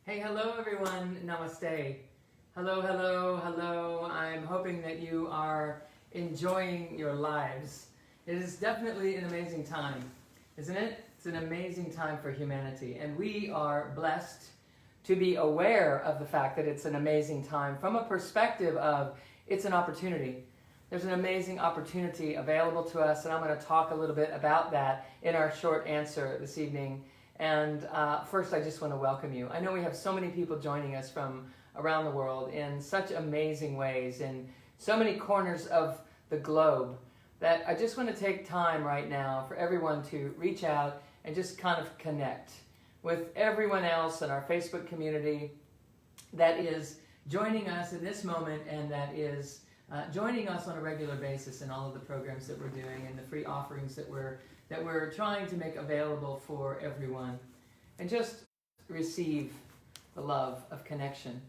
Hey, hello everyone. Namaste. Hello, hello, hello. I'm hoping that you are enjoying your lives. It is definitely an amazing time, isn't it? It's an amazing time for humanity, and we are blessed to be aware of the fact that it's an amazing time from a perspective of it's an opportunity. There's an amazing opportunity available to us, and I'm going to talk a little bit about that in our short answer this evening. And first, I just want to welcome you. I know we have so many people joining us from around the world in such amazing ways, in so many corners of the globe, that I just want to take time right now for everyone to reach out and just kind of connect with everyone else in our Facebook community that is joining us in this moment and that is joining us on a regular basis in all of the programs that we're doing and the free offerings that we're trying to make available for everyone. And just receive the love of connection.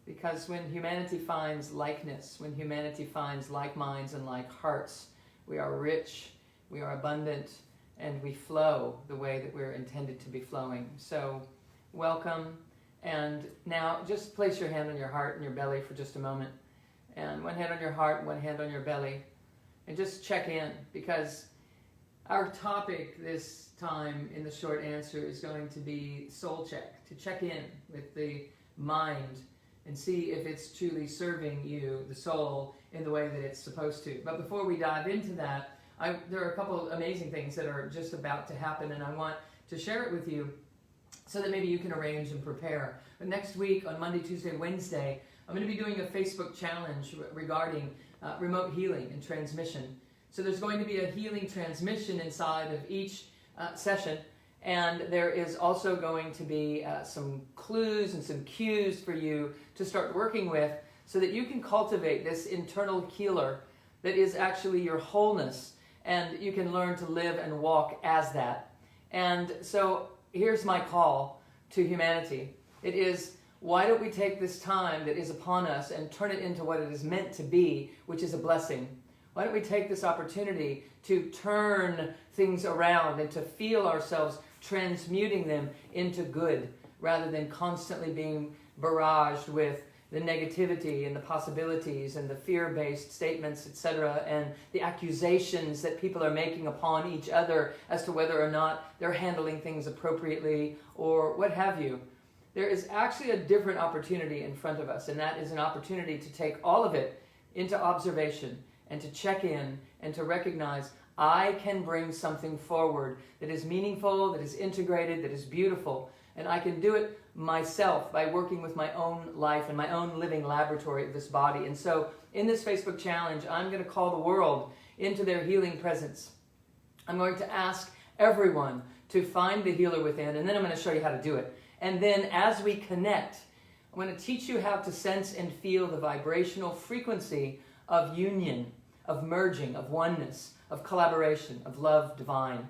Because when humanity finds likeness, when humanity finds like minds and like hearts, we are rich, we are abundant, and we flow the way that we're intended to be flowing. So welcome. And now just place your hand on your heart and your belly for just a moment. And one hand on your heart, one hand on your belly. And just check in, because our topic this time in the short answer is going to be soul check, to check in with the mind and see if it's truly serving you, the soul, in the way that it's supposed to. But before we dive into that, there are a couple of amazing things that are just about to happen, and I want to share it with you so that maybe you can arrange and prepare. But next week, on Monday, Tuesday, Wednesday, I'm going to be doing a Facebook challenge regarding remote healing and transmission. So there's going to be a healing transmission inside of each session, and there is also going to be some clues and some cues for you to start working with so that you can cultivate this internal healer that is actually your wholeness, and you can learn to live and walk as that. And so here's my call to humanity. It is, why don't we take this time that is upon us and turn it into what it is meant to be, which is a blessing? Why don't we take this opportunity to turn things around and to feel ourselves transmuting them into good, rather than constantly being barraged with the negativity and the possibilities and the fear-based statements, etc., and the accusations that people are making upon each other as to whether or not they're handling things appropriately or what have you. There is actually a different opportunity in front of us, and that is an opportunity to take all of it into observation and to check in and to recognize I can bring something forward that is meaningful, that is integrated, that is beautiful, and I can do it myself by working with my own life and my own living laboratory of this body. And so in this Facebook challenge, I'm going to call the world into their healing presence. I'm going to ask everyone to find the healer within, and then I'm going to show you how to do it. And then as we connect, I'm going to teach you how to sense and feel the vibrational frequency of union, of merging, of oneness, of collaboration, of love divine.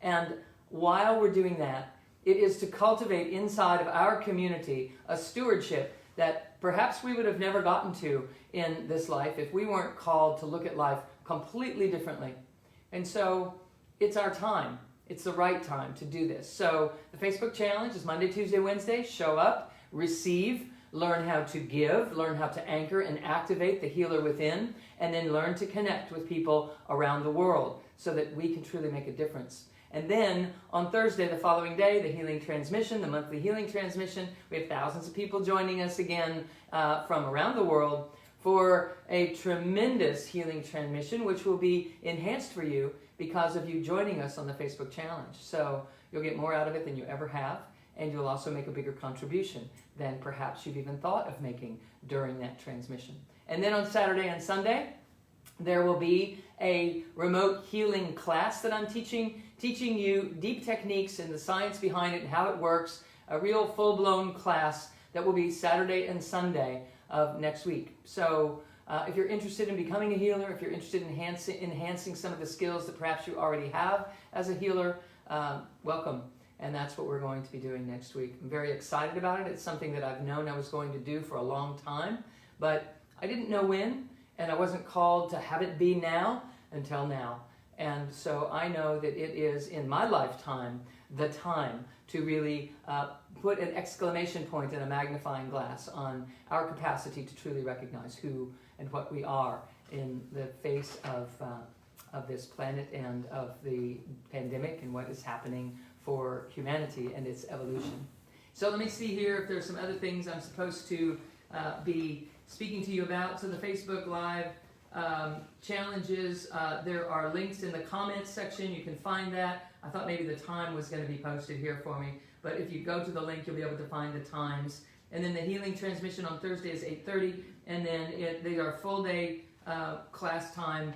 And while we're doing that, it is to cultivate inside of our community a stewardship that perhaps we would have never gotten to in this life if we weren't called to look at life completely differently. And so it's our time. It's the right time to do this. So the Facebook challenge is Monday, Tuesday, Wednesday. Show up, receive, learn how to give, learn how to anchor and activate the healer within, and then learn to connect with people around the world so that we can truly make a difference. And then on Thursday, the following day, the healing transmission, the monthly healing transmission. We have thousands of people joining us again from around the world for a tremendous healing transmission, which will be enhanced for you because of you joining us on the Facebook challenge. So you'll get more out of it than you ever have, and you'll also make a bigger contribution than perhaps you've even thought of making during that transmission. And then on Saturday and Sunday, there will be a remote healing class that I'm teaching you deep techniques and the science behind it and how it works, a real full-blown class that will be Saturday and Sunday of next week. So if you're interested in becoming a healer, if you're interested in enhancing some of the skills that perhaps you already have as a healer, welcome. And that's what we're going to be doing next week. I'm very excited about it. It's something that I've known I was going to do for a long time, but I didn't know when, and I wasn't called to have it be now until now. And so I know that it is, in my lifetime, the time to really put an exclamation point and a magnifying glass on our capacity to truly recognize who and what we are in the face of this planet and of the pandemic and what is happening for humanity and its evolution. So let me see here if there's some other things I'm supposed to be speaking to you about. So the Facebook Live challenges, there are links in the comments section. You can find that. I thought maybe the time was going to be posted here for me, but if you go to the link, you'll be able to find the times. And then the healing transmission on Thursday is 8:30, and then they are full day class time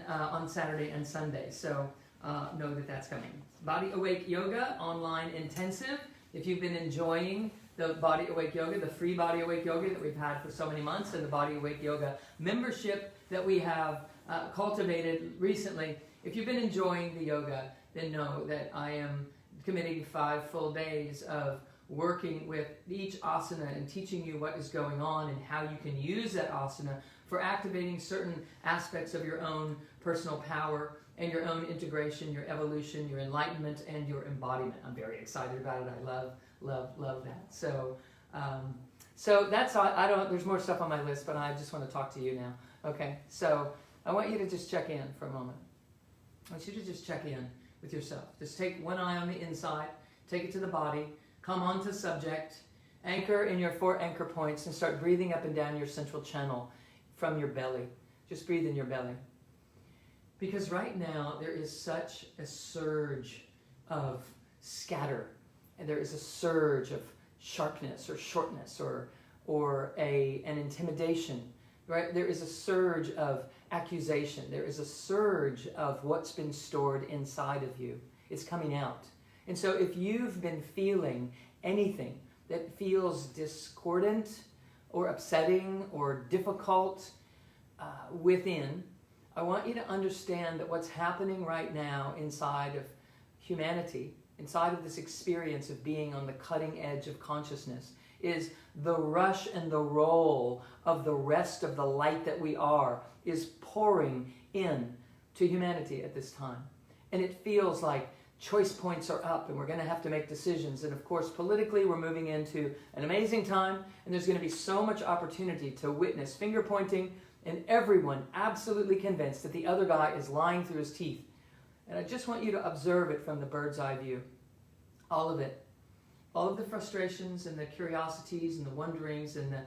on Saturday and Sunday. So know that that's coming. BodyAwake Yoga online intensive. If you've been enjoying the BodyAwake Yoga, the free BodyAwake Yoga that we've had for so many months, and the BodyAwake Yoga membership that we have cultivated recently, if you've been enjoying the yoga, then know that I am committing 5 full days of working with each asana and teaching you what is going on and how you can use that asana for activating certain aspects of your own personal power and your own integration, your evolution, your enlightenment, and your embodiment. I'm very excited about it. I love that. So that's all. There's more stuff on my list, but I just want to talk to you now. Okay, so I want you to just check in for a moment. I want you to just check in with yourself. Just take one eye on the inside, take it to the body, come on to subject, anchor in your 4 anchor points, and start breathing up and down your central channel from your belly. Just breathe in your belly. Because right now there is such a surge of scatter, and there is a surge of sharpness or shortness or an intimidation, right? There is a surge of accusation. There is a surge of what's been stored inside of you. It's coming out. And so if you've been feeling anything that feels discordant or upsetting or difficult within, I want you to understand that what's happening right now inside of humanity, inside of this experience of being on the cutting edge of consciousness, is the rush and the roll of the rest of the light that we are is pouring in to humanity at this time. And it feels like choice points are up and we're going to have to make decisions. And of course, politically, we're moving into an amazing time, and there's going to be so much opportunity to witness finger pointing and everyone absolutely convinced that the other guy is lying through his teeth. And I just want you to observe it from the bird's eye view. All of it. All of the frustrations and the curiosities and the wonderings and the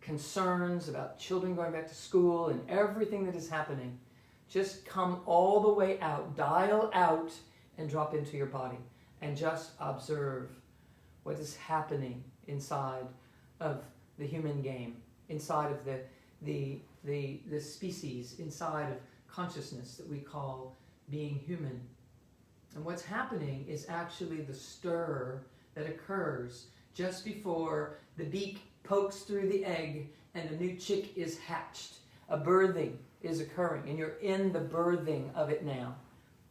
concerns about children going back to school and everything that is happening. Just come all the way out, dial out, and drop into your body. And just observe what is happening inside of the human game, inside of the species, inside of consciousness that we call being human. And what's happening is actually the stir that occurs just before the beak pokes through the egg and the new chick is hatched. A birthing is occurring, and you're in the birthing of it now.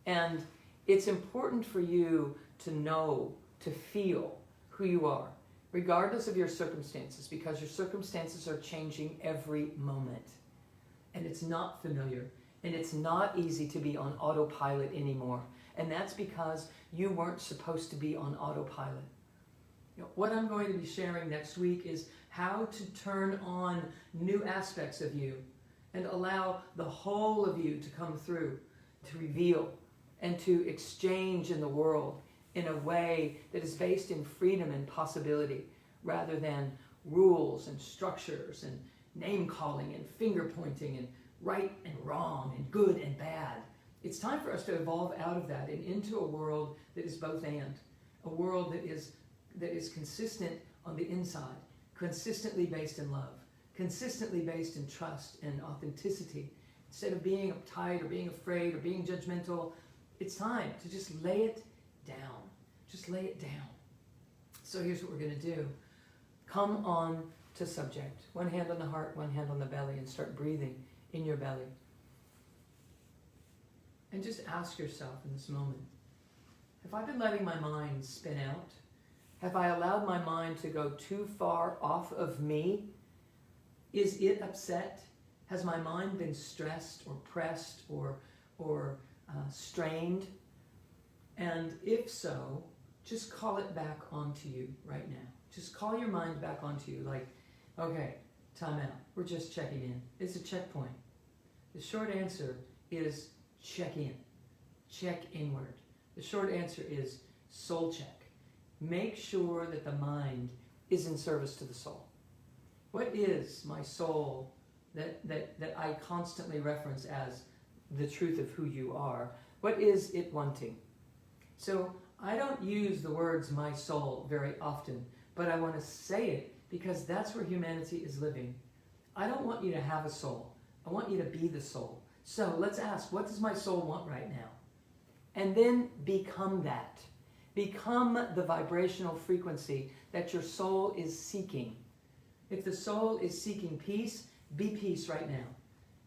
And it's important for you to know, to feel who you are, regardless of your circumstances, because your circumstances are changing every moment. And it's not familiar, and it's not easy to be on autopilot anymore. And that's because you weren't supposed to be on autopilot. What I'm going to be sharing next week is how to turn on new aspects of you and allow the whole of you to come through, to reveal and to exchange in the world in a way that is based in freedom and possibility, rather than rules and structures and name calling and finger pointing and right and wrong and good and bad. It's time for us to evolve out of that and into a world that is both and. A world that is consistent on the inside, consistently based in love, consistently based in trust and authenticity. Instead of being uptight or being afraid or being judgmental, it's time to just lay it down. Just lay it down. So here's what we're going to do. Come on to subject. One hand on the heart, one hand on the belly, and start breathing in your belly. And just ask yourself in this moment, have I been letting my mind spin out? Have I allowed my mind to go too far off of me? Is it upset? Has my mind been stressed or pressed or or strained? And if so, just call it back onto you right now. Just call your mind back onto you, like, okay, time out. We're just checking in. It's a checkpoint. The short answer is check in. Check inward. The short answer is soul check. Make sure that the mind is in service to the soul. What is my soul that I constantly reference as the truth of who you are? What is it wanting? So I don't use the words my soul very often, but I want to say it because that's where humanity is living. I don't want you to have a soul. I want you to be the soul. So let's ask, what does my soul want right now? And then become that. Become the vibrational frequency that your soul is seeking. If the soul is seeking peace, be peace right now.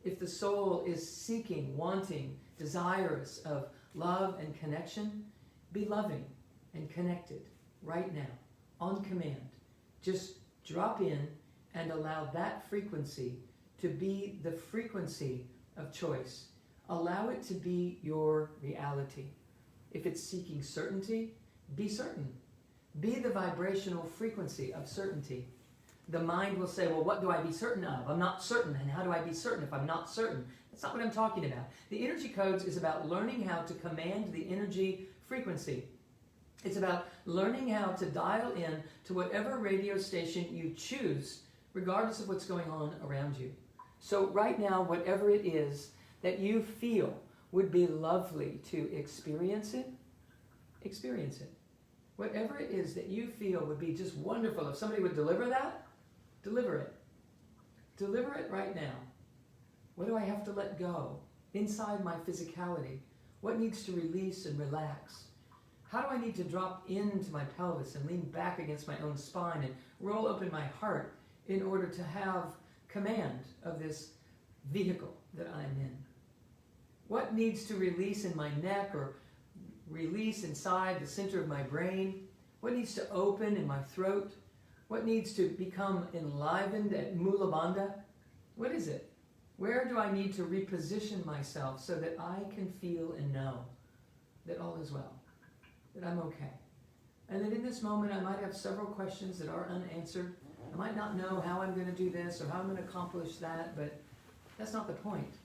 If the soul is seeking, wanting, desirous of love and connection, be loving and connected right now, on command. Just drop in and allow that frequency to be the frequency of choice. Allow it to be your reality. If it's seeking certainty, be certain. Be the vibrational frequency of certainty. The mind will say, well, what do I be certain of? I'm not certain. And how do I be certain if I'm not certain? That's not what I'm talking about. The energy codes is about learning how to command the energy frequency. It's about learning how to dial in to whatever radio station you choose, regardless of what's going on around you. So right now, whatever it is that you feel would be lovely to experience it, experience it. Whatever it is that you feel would be just wonderful. If somebody would deliver that, deliver it. Deliver it right now. What do I have to let go inside my physicality? What needs to release and relax? How do I need to drop into my pelvis and lean back against my own spine and roll open my heart in order to have command of this vehicle that I'm in? What needs to release in my neck or release inside the center of my brain? What needs to open in my throat? What needs to become enlivened at Mula Bandha? What is it? Where do I need to reposition myself so that I can feel and know that all is well, that I'm okay? And that in this moment I might have several questions that are unanswered. I might not know how I'm going to do this or how I'm going to accomplish that, but that's not the point.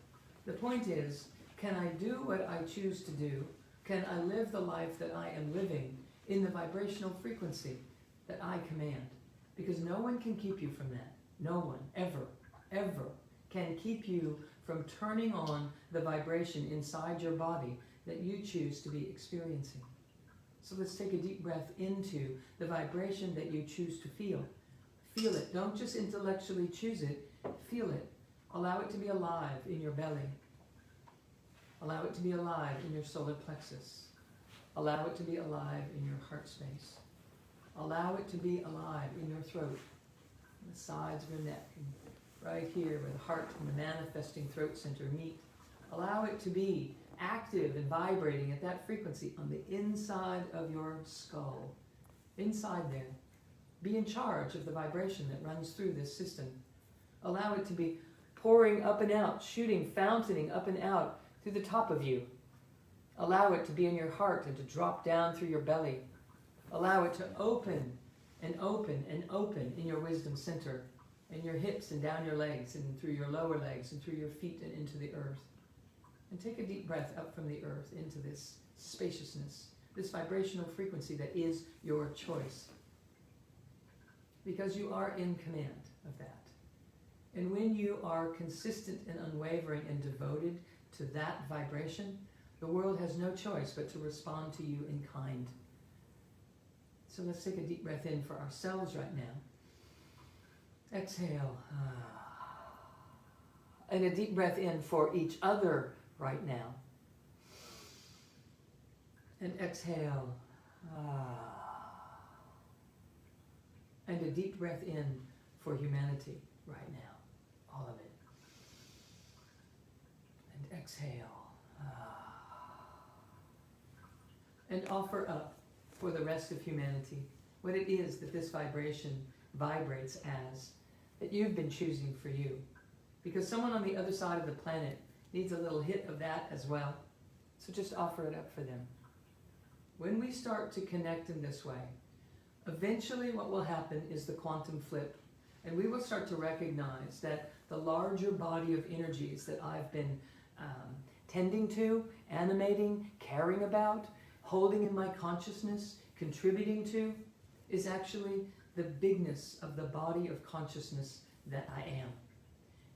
The point is, can I do what I choose to do? Can I live the life that I am living in the vibrational frequency that I command? Because no one can keep you from that. No one, ever, ever can keep you from turning on the vibration inside your body that you choose to be experiencing. So let's take a deep breath into the vibration that you choose to feel. Feel it. Don't just intellectually choose it. Feel it. Allow it to be alive in your belly. Allow it to be alive in your solar plexus. Allow it to be alive in your heart space. Allow it to be alive in your throat, the sides of your neck, and right here where the heart and the manifesting throat center meet. Allow it to be active and vibrating at that frequency on the inside of your skull. Inside there. Be in charge of the vibration that runs through this system. Allow it to be pouring up and out, shooting, fountaining up and out through the top of you. Allow it to be in your heart and to drop down through your belly. Allow it to open and open and open in your wisdom center, in your hips and down your legs and through your lower legs and through your feet and into the earth. And take a deep breath up from the earth into this spaciousness, this vibrational frequency that is your choice. Because you are in command of that. And when you are consistent and unwavering and devoted to that vibration, the world has no choice but to respond to you in kind. So let's take a deep breath in for ourselves right now. Exhale. And a deep breath in for each other right now. And exhale. And a deep breath in for humanity right now. All of it. And exhale. And offer up for the rest of humanity what it is that this vibration vibrates as, that you've been choosing for you. Because someone on the other side of the planet needs a little hit of that as well. So just offer it up for them. When we start to connect in this way, eventually what will happen is the quantum flip. And we will start to recognize that the larger body of energies that I've been tending to, animating, caring about, holding in my consciousness, contributing to, is actually the bigness of the body of consciousness that I am.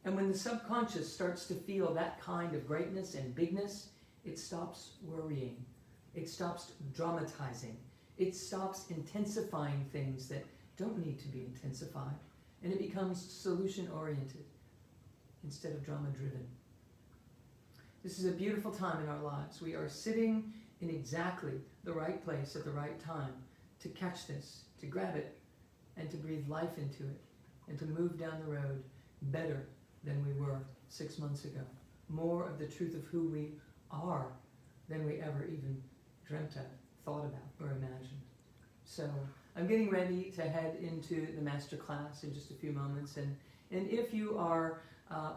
And when the subconscious starts to feel that kind of greatness and bigness, it stops worrying. It stops dramatizing. It stops intensifying things that don't need to be intensified. And it becomes solution-oriented instead of drama-driven. This is a beautiful time in our lives. We are sitting in exactly the right place at the right time to catch this, to grab it, and to breathe life into it, and to move down the road better than we were 6 months ago. More of the truth of who we are than we ever even dreamt of, thought about, or imagined. So I'm getting ready to head into the master class in just a few moments. And if you are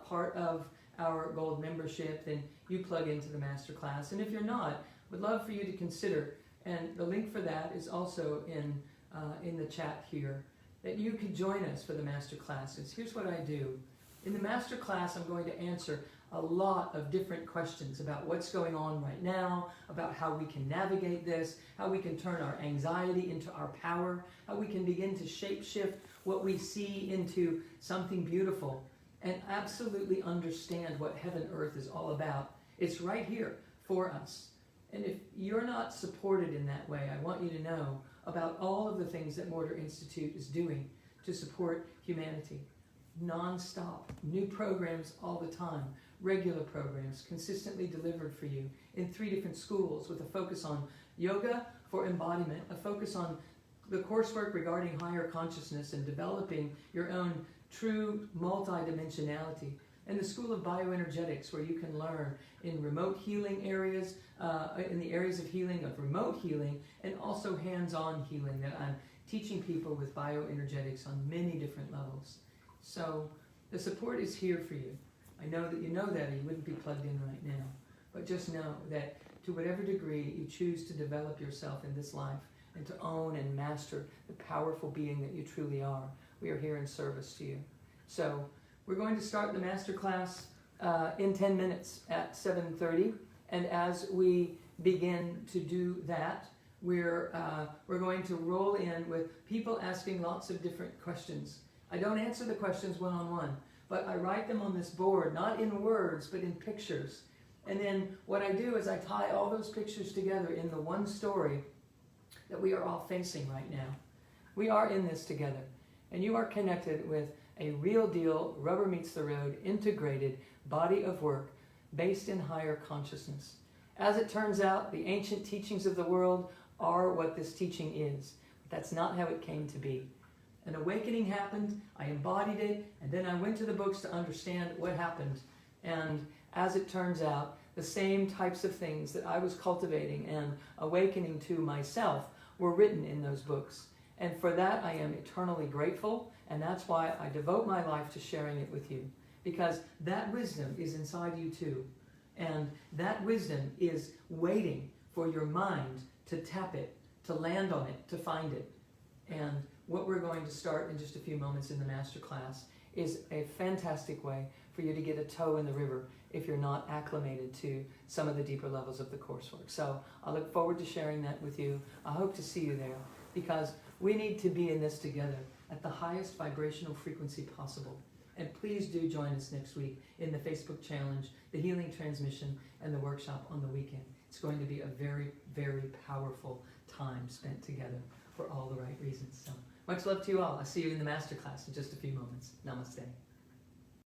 part of our gold membership, then you plug into the master class. And if you're not, would love for you to consider, and the link for that is also in the chat here, that you could join us for the master classes. Here's what I do. In the master class, I'm going to answer a lot of different questions about what's going on right now, about how we can navigate this, how we can turn our anxiety into our power, how we can begin to shape-shift what we see into something beautiful, and absolutely understand what heaven earth is all about. It's right here for us. And if you're not supported in that way, I want you to know about all of the things that Morter Institute is doing to support humanity. Non-stop, new programs all the time, regular programs consistently delivered for you in 3 different schools with a focus on yoga for embodiment, a focus on the coursework regarding higher consciousness and developing your own true multidimensionality, and the School of Bioenergetics, where you can learn in remote healing areas, in the areas of healing, of remote healing, and also hands-on healing that I'm teaching people with bioenergetics on many different levels. So the support is here for you. I know that you know that, or you wouldn't be plugged in right now. But just know that to whatever degree you choose to develop yourself in this life and to own and master the powerful being that you truly are, we are here in service to you. So we're going to start the master class in 10 minutes at 7:30. And as we begin to do that, we're going to roll in with people asking lots of different questions. I don't answer the questions one-on-one, but I write them on this board, not in words, but in pictures. And then what I do is I tie all those pictures together in the one story that we are all facing right now. We are in this together, and you are connected with a real deal, rubber meets the road, integrated body of work based in higher consciousness. As it turns out, the ancient teachings of the world are what this teaching is. But that's not how it came to be. An awakening happened, I embodied it, and then I went to the books to understand what happened. And as it turns out, the same types of things that I was cultivating and awakening to myself were written in those books. And for that, I am eternally grateful, and that's why I devote my life to sharing it with you. Because that wisdom is inside you too. And that wisdom is waiting for your mind to tap it, to land on it, to find it. And what we're going to start in just a few moments in the master class is a fantastic way for you to get a toe in the river if you're not acclimated to some of the deeper levels of the coursework. So I look forward to sharing that with you. I hope to see you there, because we need to be in this together at the highest vibrational frequency possible. And please do join us next week in the Facebook challenge, the healing transmission, and the workshop on the weekend. It's going to be a very, very powerful time spent together for all the right reasons. So much love to you all. I'll see you in the masterclass in just a few moments. Namaste.